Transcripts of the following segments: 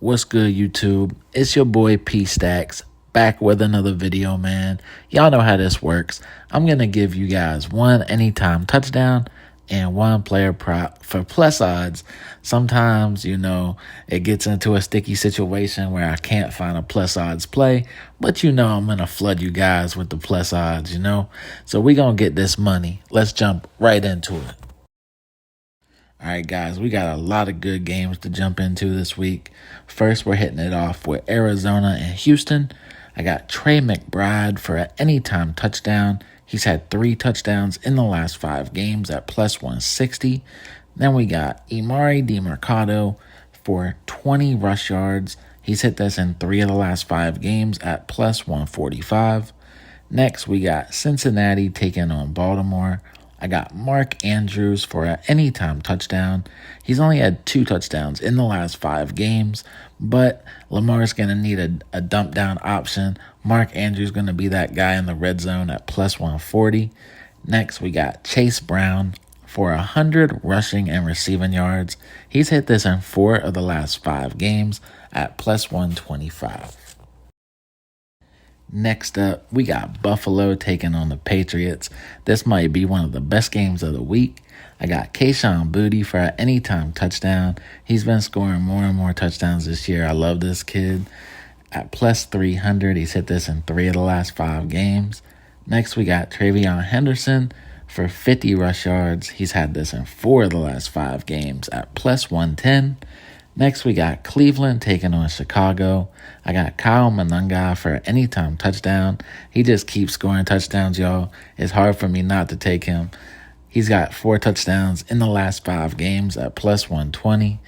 What's good, YouTube? It's your boy P-Staxx back with another video, man. Y'all know how this works. I'm going to give you guys one anytime touchdown and one player prop for plus odds. Sometimes, it gets into a sticky situation where I can't find a plus odds play, but I'm going to flood you guys with the plus odds, So we're going to get this money. Let's jump right into it. All right, guys, we got a lot of good games to jump into this week. First, we're hitting it off with Arizona and Houston. I got Trey McBride for an anytime touchdown. He's had 3 touchdowns in the last 5 games at plus 160. Then we got Emari DeMarcado for 20 rush yards. He's hit this in 3 of the last 5 games at plus 145. Next, we got Cincinnati taking on Baltimore. I got Mark Andrews for an anytime touchdown. He's only had 2 touchdowns in the last 5 games, but Lamar's going to need a dump down option. Mark Andrews going to be that guy in the red zone at plus 140. Next, we got Chase Brown for 100 rushing and receiving yards. He's hit this in 4 of the last 5 games at plus 125. Next up, we got Buffalo taking on the Patriots. This might be one of the best games of the week. I got Kayshon Boutte for an anytime touchdown. He's been scoring more and more touchdowns this year. I love this kid. At plus 300, he's hit this in 3 of the last 5 games. Next, we got Travion Henderson for 50 rush yards. He's had this in 4 of the last 5 games at plus 110. Next, we got Cleveland taking on Chicago. I got Kyle Monangai for an anytime touchdown. He just keeps scoring touchdowns, y'all. It's hard for me not to take him. He's got 4 touchdowns in the last 5 games at plus 120.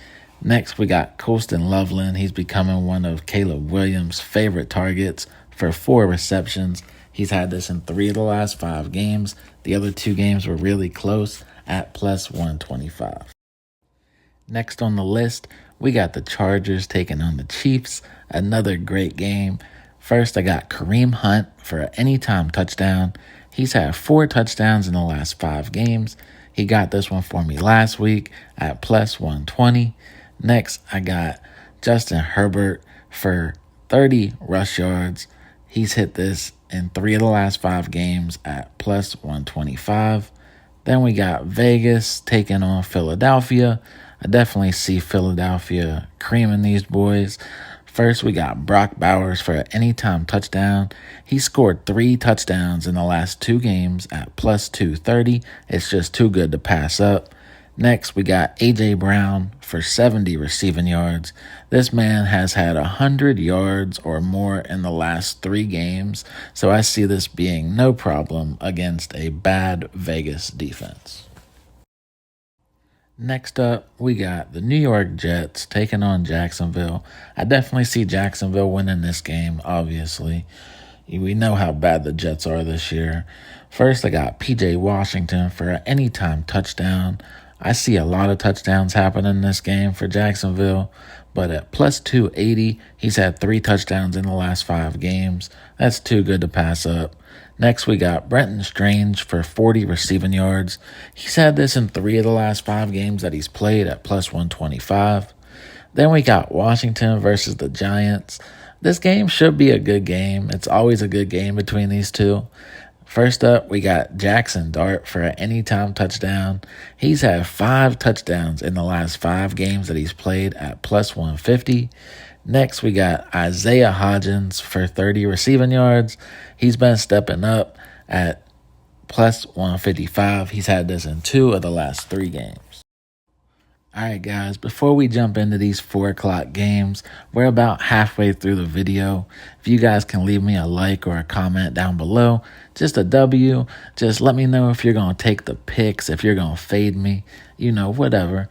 Next, we got Colston Loveland. He's becoming one of Caleb Williams' favorite targets for 4 receptions. He's had this in 3 of the last 5 games. The other 2 games were really close at plus 125. Next on the list, we got the Chargers taking on the Chiefs. Another great game. First, I got Kareem Hunt for an anytime touchdown. He's had 4 touchdowns in the last 5 games. He got this one for me last week at plus 120. Next, I got Justin Herbert for 30 rush yards. He's hit this in 3 of the last 5 games at plus 125. Then we got Vegas taking on Philadelphia. I definitely see Philadelphia creaming these boys. First, we got Brock Bowers for an anytime touchdown. He scored 3 touchdowns in the last 2 games at plus 230. It's just too good to pass up. Next, we got A.J. Brown for 70 receiving yards. This man has had 100 yards or more in the last 3 games, so I see this being no problem against a bad Vegas defense. Next up, we got the New York Jets taking on Jacksonville. I definitely see Jacksonville winning this game, obviously. We know how bad the Jets are this year. First, I got P.J. Washington for an anytime touchdown. I see a lot of touchdowns happen in this game for Jacksonville, but at plus 280, he's had 3 touchdowns in the last 5 games. That's too good to pass up. Next, we got Brenton Strange for 40 receiving yards. He's had this in 3 of the last 5 games that he's played at plus 125. Then we got Washington versus the Giants. This game should be a good game. It's always a good game between these two. First up, we got Jackson Dart for an anytime touchdown. He's had 5 touchdowns in the last 5 games that he's played at plus 150. Next, we got Isaiah Hodgins for 30 receiving yards. He's been stepping up at plus 155. He's had this in 2 of the last 3 games. All right, guys, before we jump into these 4 o'clock games, we're about halfway through the video. If you guys can leave me a like or a comment down below, just a W, just let me know if you're going to take the picks, if you're going to fade me, whatever.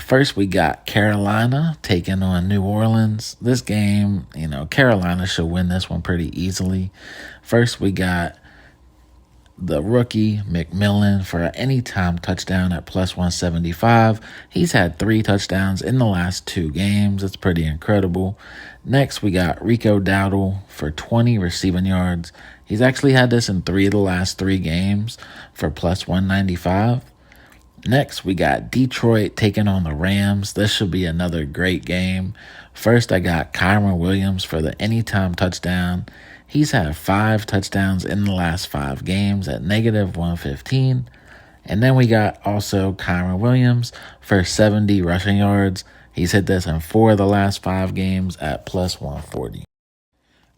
First, we got Carolina taking on New Orleans. This game, Carolina should win this one pretty easily. First, we got the rookie McMillan for an anytime touchdown at plus 175. He's had 3 touchdowns in the last 2 games. It's pretty incredible. Next, we got Rico Dowdle for 20 receiving yards. He's actually had this in 3 of the last 3 games for plus 195. Next, we got Detroit taking on the Rams. This should be another great game. First, I got Kyron Williams for the anytime touchdown. He's had 5 touchdowns in the last 5 games at negative 115. And then we got also Kyron Williams for 70 rushing yards. He's hit this in 4 of the last 5 games at plus 140.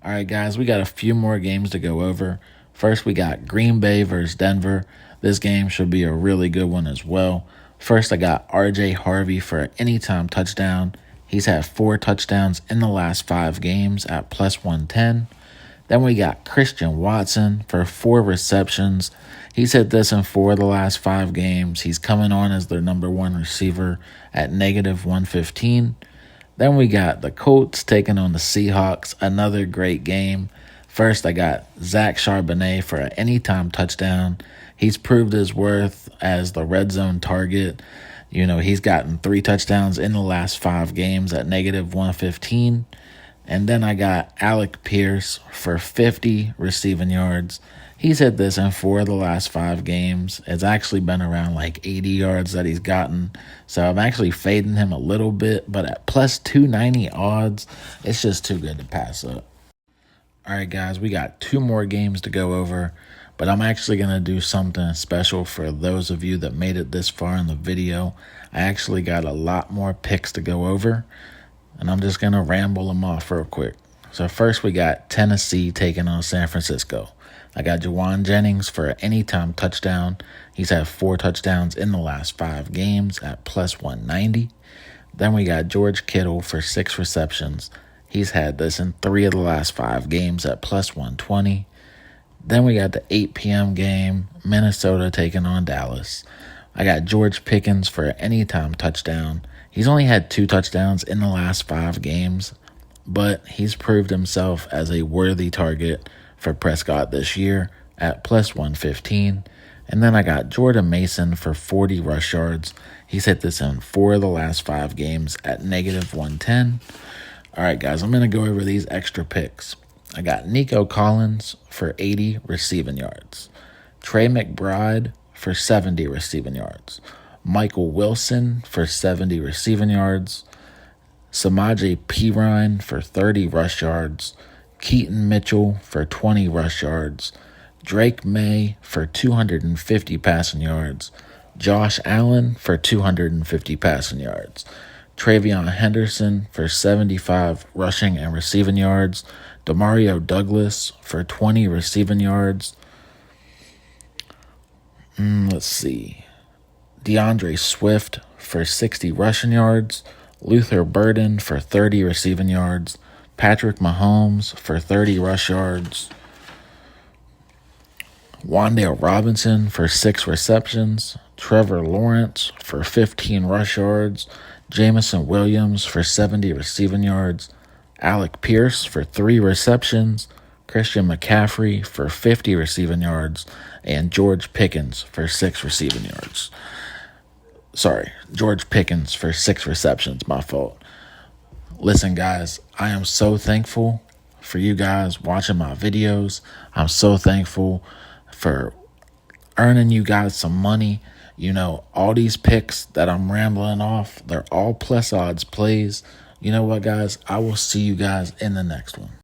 All right, guys, we got a few more games to go over. First, we got Green Bay versus Denver. This game should be a really good one as well. First, I got RJ Harvey for an anytime touchdown. He's had 4 touchdowns in the last 5 games at plus 110. Then we got Christian Watson for 4 receptions. He's hit this in 4 of the last 5 games. He's coming on as their number 1 receiver at negative 115. Then we got the Colts taking on the Seahawks. Another great game. First, I got Zach Charbonnet for an anytime touchdown. He's proved his worth as the red zone target. You know, he's gotten 3 touchdowns in the last 5 games at negative 115. And then I got Alec Pierce for 50 receiving yards. He's hit this in 4 of the last 5 games. It's actually been around like 80 yards that he's gotten. So I'm actually fading him a little bit, but at plus 290 odds, it's just too good to pass up. All right, guys, we got 2 more games to go over, but I'm actually going to do something special for those of you that made it this far in the video. I actually got a lot more picks to go over, and I'm just going to ramble them off real quick. So first, we got Tennessee taking on San Francisco. I got Juwan Jennings for an anytime touchdown. He's had 4 touchdowns in the last 5 games at plus 190. Then we got George Kittle for 6 receptions. He's had this in 3 of the last 5 games at plus 120. Then we got the 8 p.m. game, Minnesota taking on Dallas. I got George Pickens for an anytime touchdown. He's only had 2 touchdowns in the last 5 games, but he's proved himself as a worthy target for Prescott this year at plus 115. And then I got Jordan Mason for 40 rush yards. He's hit this in 4 of the last 5 games at negative 110. All right, guys, I'm going to go over these extra picks. I got Nico Collins for 80 receiving yards. Trey McBride for 70 receiving yards. Michael Wilson for 70 receiving yards. Samaje Perine for 30 rush yards. Keaton Mitchell for 20 rush yards. Drake May for 250 passing yards. Josh Allen for 250 passing yards. Travion Henderson for 75 rushing and receiving yards. Demario Douglas for 20 receiving yards. Let's see. DeAndre Swift for 60 rushing yards. Luther Burden for 30 receiving yards. Patrick Mahomes for 30 rush yards. Wan'Dale Robinson for 6 receptions. Trevor Lawrence for 15 rush yards. Jamison Williams for 70 receiving yards. Alec Pierce for 3 receptions. Christian McCaffrey for 50 receiving yards. And George Pickens for 6 receiving yards. George Pickens for 6 receptions, my fault. Listen, guys, I am so thankful for you guys watching my videos. I'm so thankful for earning you guys some money. You know, all these picks that I'm rambling off, they're all plus odds plays. You know what, guys? I will see you guys in the next one.